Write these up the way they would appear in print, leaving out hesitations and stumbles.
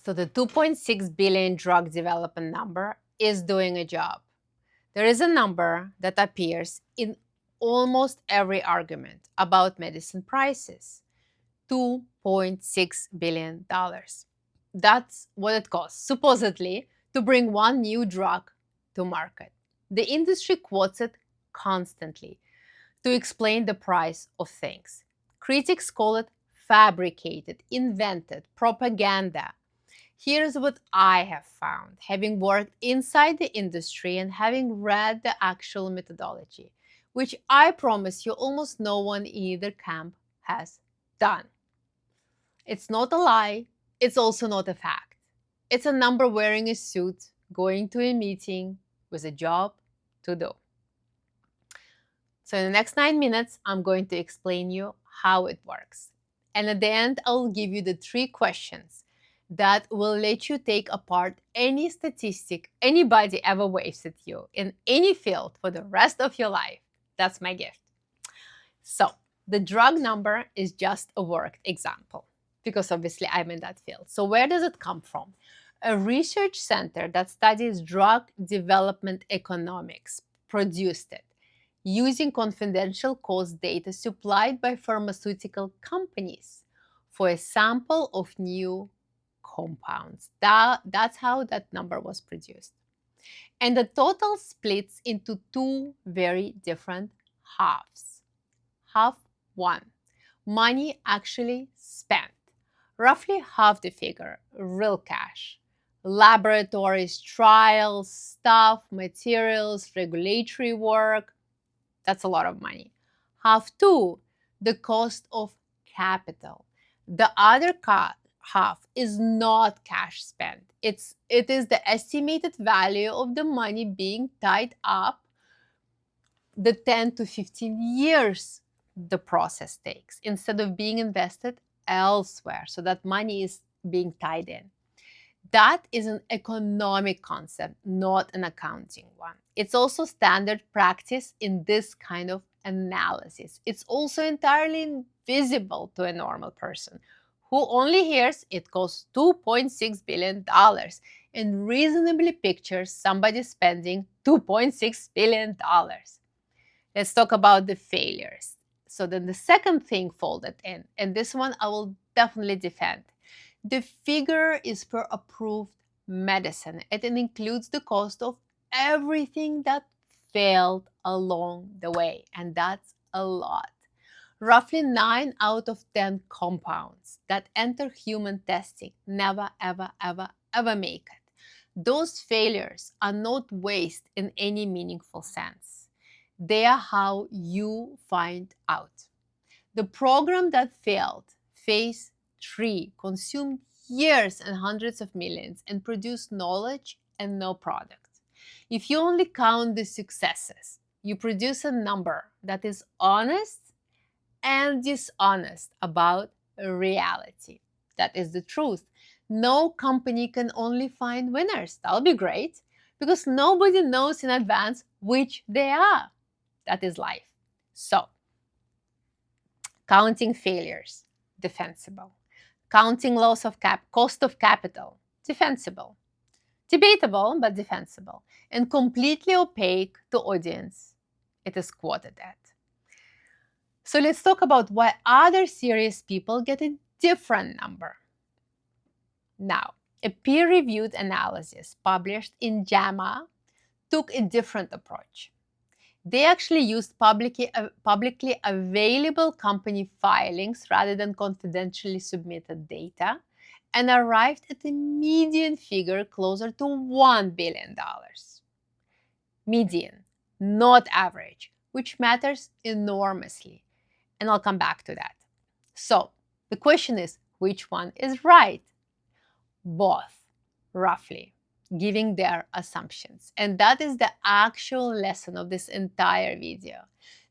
So the 2.6 billion drug development number is doing a job. There is a number that appears in almost every argument about medicine prices. $2.6 billion. That's what it costs, supposedly, to bring one new drug to market. The industry quotes it constantly to explain the price of things. Critics call it fabricated, invented, propaganda. Here's what I have found, having worked inside the industry and having read the actual methodology, which I promise you almost no one in either camp has done. It's not a lie, it's also not a fact. It's a number wearing a suit, going to a meeting with a job to do. So in the next 9 minutes, I'm going to explain you how it works. And at the end, I'll give you the 3 questions that will let you take apart any statistic anybody ever waves at you in any field for the rest of your life. That's my gift. So the drug number is just a worked example, because obviously I'm in that field. So where does it come from? A research center that studies drug development economics produced it using confidential cost data supplied by pharmaceutical companies for a sample of new compounds. That's how that number was produced. And the total splits into 2 very different halves. Half 1, money actually spent. Roughly half the figure, real cash. Laboratories, trials, staff, materials, regulatory work. That's a lot of money. Half 2, the cost of capital. The other half is not cash spent. It is the estimated value of the money being tied up, the 10 to 15 years the process takes, instead of being invested elsewhere. So that money is being tied in. That is an economic concept, not an accounting one. It's also standard practice in this kind of analysis. It's also entirely invisible to a normal person who only hears it costs $2.6 billion and reasonably pictures somebody spending $2.6 billion. Let's talk about the failures. So then the second thing folded in, and this one I will definitely defend. The figure is per approved medicine, and it includes the cost of everything that failed along the way, and that's a lot. Roughly 9 out of 10 compounds that enter human testing never, ever, ever, ever make it. Those failures are not waste in any meaningful sense. They are how you find out. The program that failed, phase 3, consumed years and hundreds of millions and produced knowledge and no product. If you only count the successes, you produce a number that is honest and dishonest about reality. That is the truth. No company can only find winners. That'll be great, because nobody knows in advance which they are. That is life. So, counting failures, defensible. Counting loss of cost of capital, defensible. Debatable, but defensible. And completely opaque to audience, it is quoted at. So let's talk about why other serious people get a different number. Now, a peer-reviewed analysis published in JAMA took a different approach. They actually used publicly available company filings rather than confidentially submitted data, and arrived at a median figure closer to $1 billion. Median, not average, which matters enormously. And I'll come back to that. So the question is, which one is right? Both, roughly, giving their assumptions. And that is the actual lesson of this entire video.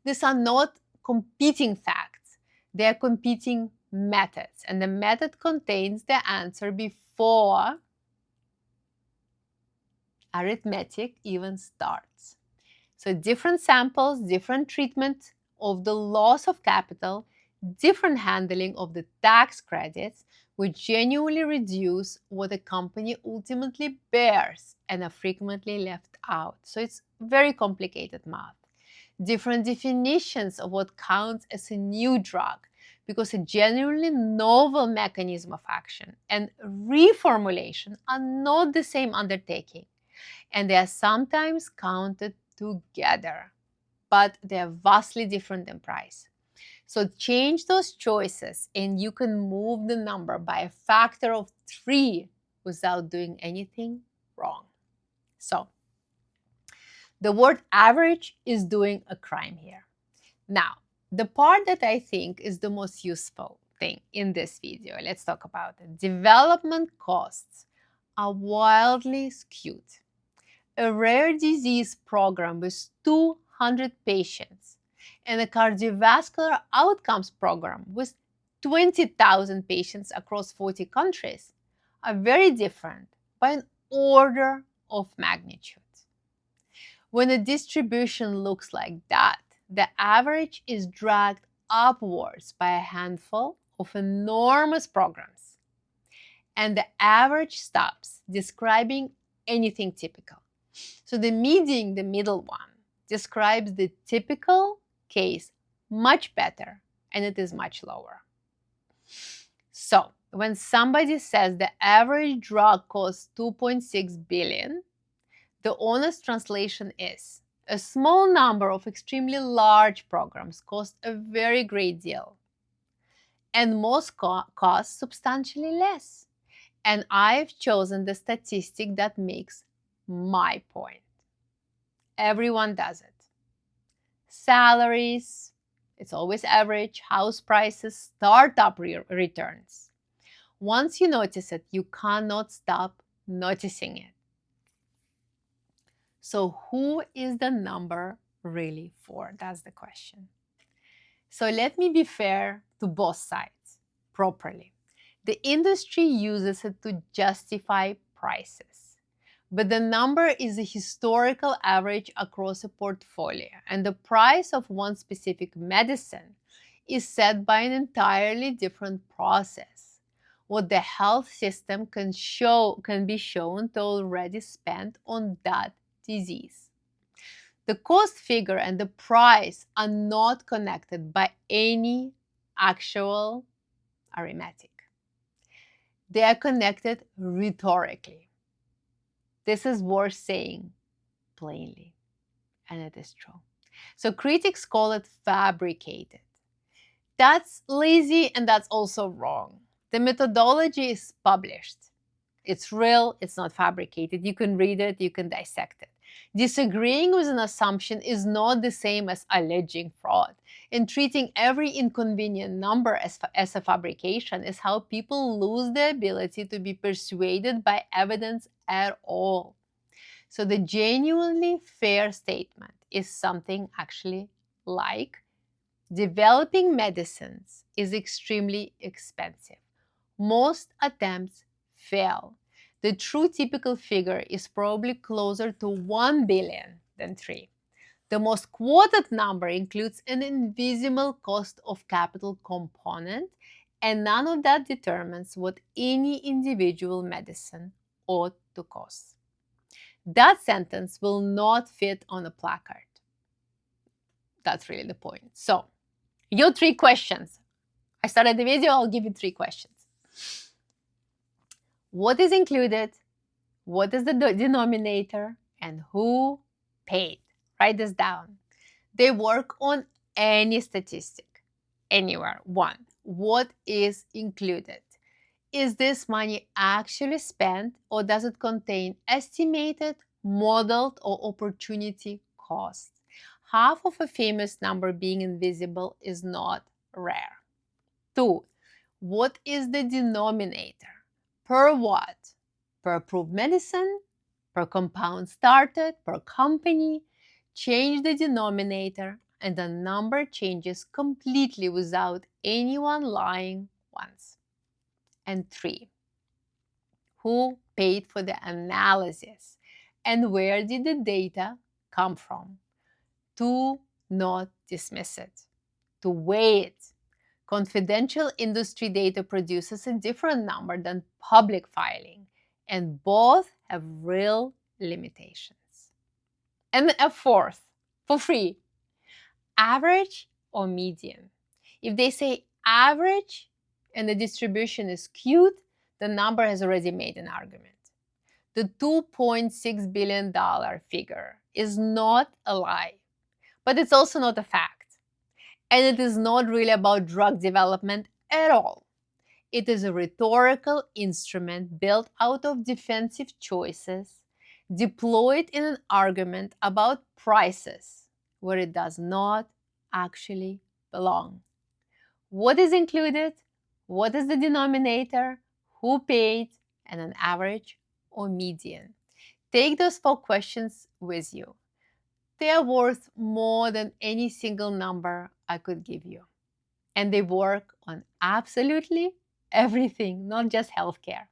These are not competing facts. They are competing methods. And the method contains the answer before arithmetic even starts. So different samples, different treatment of the loss of capital, different handling of the tax credits, We genuinely reduce what a company ultimately bears and are frequently left out. So it's very complicated math. Different definitions of what counts as a new drug, because a genuinely novel mechanism of action and reformulation are not the same undertaking, and they are sometimes counted together, but they are vastly different in price. So change those choices and you can move the number by a factor of 3 without doing anything wrong. So the word average is doing a crime here. Now, the part that I think is the most useful thing in this video, let's talk about it. Development costs are wildly skewed. A rare disease program with 200 patients and a cardiovascular outcomes program with 20,000 patients across 40 countries are very different by an order of magnitude. When a distribution looks like that, the average is dragged upwards by a handful of enormous programs, and the average stops describing anything typical. So the median, the middle one, describes the typical case much better, and it is much lower. So when somebody says the average drug costs 2.6 billion, the honest translation is a small number of extremely large programs cost a very great deal, and most cost substantially less. And I've chosen the statistic that makes my point. Everyone does it. Salaries, it's always average, house prices, startup returns. Once you notice it, you cannot stop noticing it. So who is the number really for? That's the question. So let me be fair to both sides properly. The industry uses it to justify prices, but the number is a historical average across a portfolio, and the price of one specific medicine is set by an entirely different process. What the health system can be shown to already spend on that disease. The cost figure and the price are not connected by any actual arithmetic. They are connected rhetorically. This is worth saying plainly, and it is true. So critics call it fabricated. That's lazy and that's also wrong. The methodology is published. It's real, it's not fabricated. You can read it, you can dissect it. Disagreeing with an assumption is not the same as alleging fraud. And treating every inconvenient number as a fabrication is how people lose the ability to be persuaded by evidence at all. So the genuinely fair statement is something actually like, developing medicines is extremely expensive. Most attempts fail. The true typical figure is probably closer to 1 billion than 3. The most quoted number includes an invisible cost of capital component, and none of that determines what any individual medicine ought to cost. That sentence will not fit on a placard. That's really the point. So, your 3 questions. I started the video, I'll give you 3 questions. What is included? What is the denominator? And who paid? Write this down. They work on any statistic, anywhere. 1. What is included? Is this money actually spent, or does it contain estimated, modeled, or opportunity costs? Half of a famous number being invisible is not rare. 2. What is the denominator? Per what? Per approved medicine? Per compound started? Per company? Change the denominator and the number changes completely without anyone lying once. And 3. Who paid for the analysis? And where did the data come from? To not dismiss it. To weigh it. Confidential industry data produces a different number than public filing, and both have real limitations. And a fourth, for free, average or median. If they say average and the distribution is skewed, the number has already made an argument. The $2.6 billion figure is not a lie, but it's also not a fact. And it is not really about drug development at all. It is a rhetorical instrument built out of defensive choices, deployed in an argument about prices where it does not actually belong. What is included? What is the denominator? Who paid? And an average or median. Take those 4 questions with you. They are worth more than any single number I could give you. And they work on absolutely everything, not just healthcare.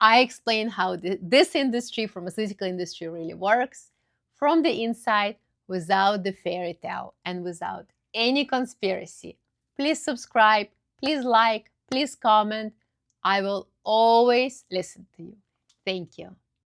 I explain how this industry, pharmaceutical industry, really works from the inside without the fairy tale and without any conspiracy. Please subscribe, please like, please comment. I will always listen to you. Thank you.